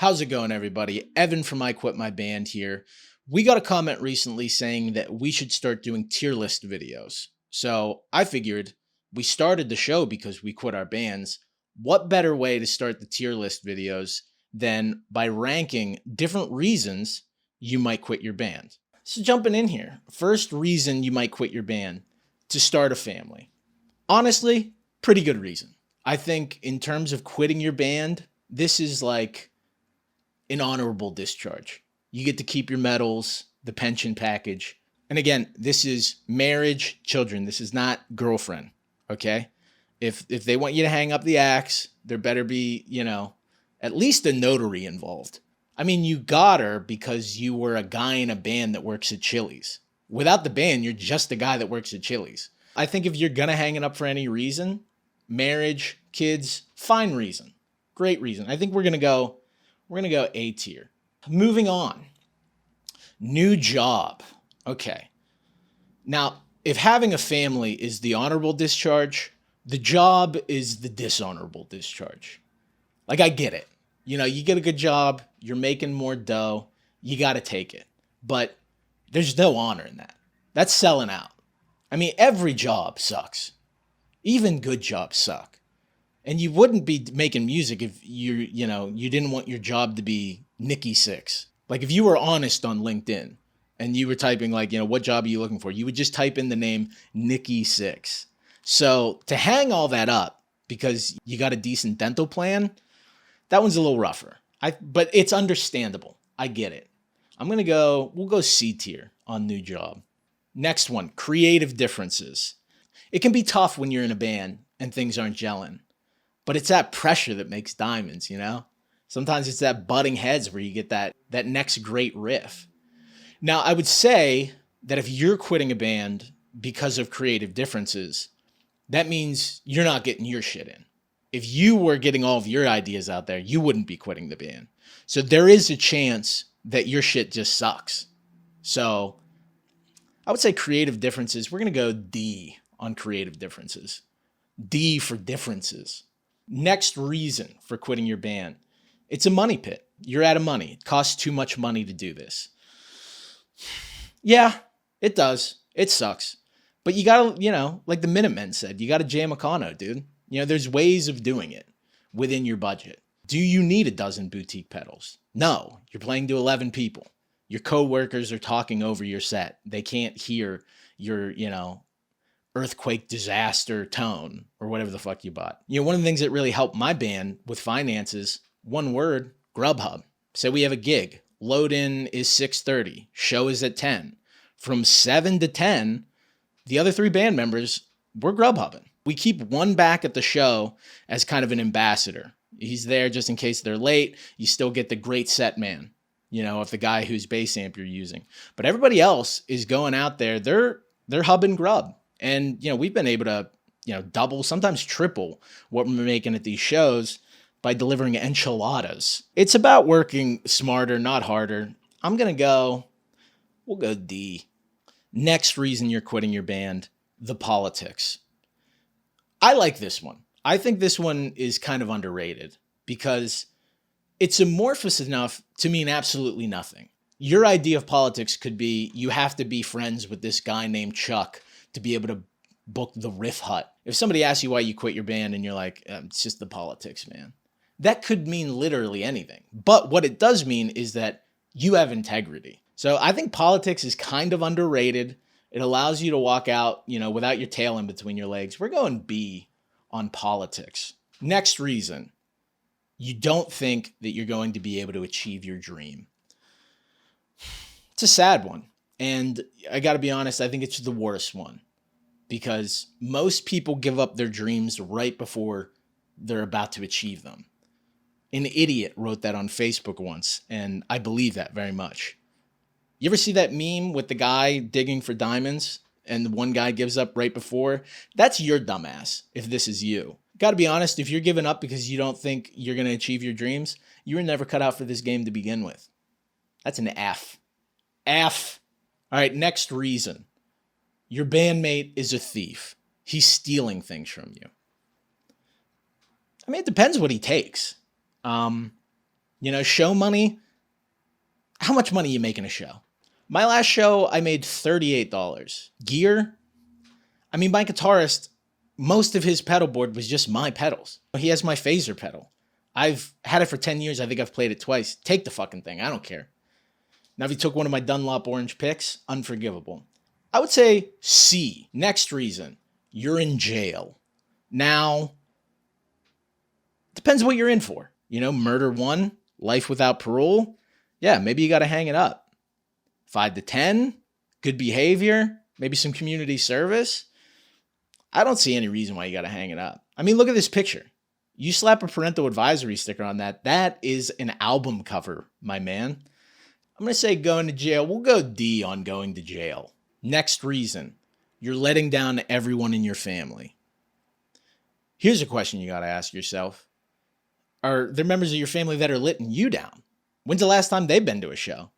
How's it going, everybody? Evan from I Quit My Band here. We got a comment recently saying that we should start doing tier list videos. So I figured we started the show because we quit our bands. What better way to start the tier list videos than by ranking different reasons you might quit your band? So jumping in here, first reason you might quit your band: to start a family. Honestly, pretty good reason. I think in terms of quitting your band, this is like an honorable discharge. You get to keep your medals, the pension package. And again, this is marriage, children. This is not girlfriend, okay? If they want you to hang up the axe, there better be, at least a notary involved. I mean, you got her because you were a guy in a band that works at Chili's. Without the band, you're just a guy that works at Chili's. I think if you're gonna hang it up for any reason, marriage, kids, fine reason. Great reason. I think we're gonna go A tier. Moving on. New job. Okay. Now, if having a family is the honorable discharge, the job is the dishonorable discharge. Like, I get it. You get a good job, you're making more dough, you got to take it. But there's no honor in that. That's selling out. I mean, every job sucks. Even good jobs suck. And you wouldn't be making music if you didn't want your job to be Nikki Six. Like, if you were honest on LinkedIn and you were typing what job are you looking for? You would just type in the name Nikki Six. So to hang all that up because you got a decent dental plan, that one's a little rougher. But it's understandable. I get it. We'll go C tier on new job. Next one, creative differences. It can be tough when you're in a band and things aren't gelling. But it's that pressure that makes diamonds, Sometimes it's that butting heads where you get that next great riff. Now, I would say that if you're quitting a band because of creative differences, that means you're not getting your shit in. If you were getting all of your ideas out there, you wouldn't be quitting the band. So there is a chance that your shit just sucks. So I would say creative differences. We're going to go D on creative differences. D for differences. Next reason for quitting your band: it's a money pit. You're out of money. It costs too much money to do this. Yeah, it does. It sucks. But you gotta, like the Minutemen said, you gotta jam a Kano, dude. There's ways of doing it within your budget. Do you need a dozen boutique pedals? No, you're playing to 11 people. Your coworkers are talking over your set. They can't hear your, earthquake disaster tone or whatever the fuck you bought. One of the things that really helped my band with finances, one word: Grubhub. Say we have a gig. Load in is 6:30. Show is at 10. From 7 to 10, the other 3 band members, we're Grubhubbing. We keep one back at the show as kind of an ambassador. He's there just in case they're late. You still get the great set man, of the guy whose bass amp you're using. But everybody else is going out there. They're hubbing grub. And, we've been able to, double, sometimes triple what we're making at these shows by delivering enchiladas. It's about working smarter, not harder. We'll go D. Next reason you're quitting your band: the politics. I like this one. I think this one is kind of underrated because it's amorphous enough to mean absolutely nothing. Your idea of politics could be you have to be friends with this guy named Chuck to be able to book the Riff Hut. If somebody asks you why you quit your band and you're like, it's just the politics, man. That could mean literally anything. But what it does mean is that you have integrity. So I think politics is kind of underrated. It allows you to walk out, without your tail in between your legs. We're going B on politics. Next reason: you don't think that you're going to be able to achieve your dream. It's a sad one. And I got to be honest, I think it's the worst one because most people give up their dreams right before they're about to achieve them. An idiot wrote that on Facebook once, and I believe that very much. You ever see that meme with the guy digging for diamonds and the one guy gives up right before? That's your dumbass if this is you. Got to be honest, if you're giving up because you don't think you're going to achieve your dreams, you were never cut out for this game to begin with. That's an F. F. All right, next reason: your bandmate is a thief. He's stealing things from you. I mean, it depends what he takes. Show money. How much money you make in a show? My last show, I made $38. Gear, I mean, my guitarist, most of his pedal board was just my pedals. He has my phaser pedal. I've had it for 10 years. I think I've played it twice. Take the fucking thing. I don't care. Now, if he took one of my Dunlop orange picks, unforgivable. I would say C. Next reason, you're in jail. Now, depends what you're in for. Murder 1, life without parole. Yeah, maybe you got to hang it up. 5 to 10, good behavior, maybe some community service. I don't see any reason why you got to hang it up. I mean, look at this picture. You slap a parental advisory sticker on that. That is an album cover, my man. I'm going to say going to jail. We'll go D on going to jail. Next reason, you're letting down everyone in your family. Here's a question you got to ask yourself. Are there members of your family that are letting you down? When's the last time they've been to a show?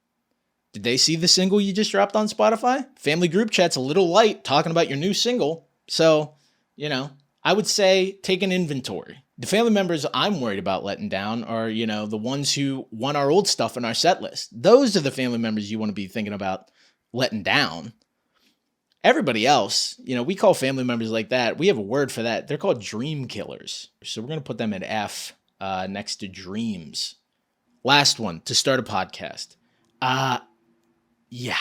Did they see the single you just dropped on Spotify? Family group chat's a little light talking about your new single. So, I would say take an inventory. The family members I'm worried about letting down are, the ones who want our old stuff in our set list. Those are the family members you want to be thinking about letting down. Everybody else, we call family members like that. We have a word for that. They're called dream killers. So we're going to put them at F next to dreams. Last one to start a podcast. Yeah,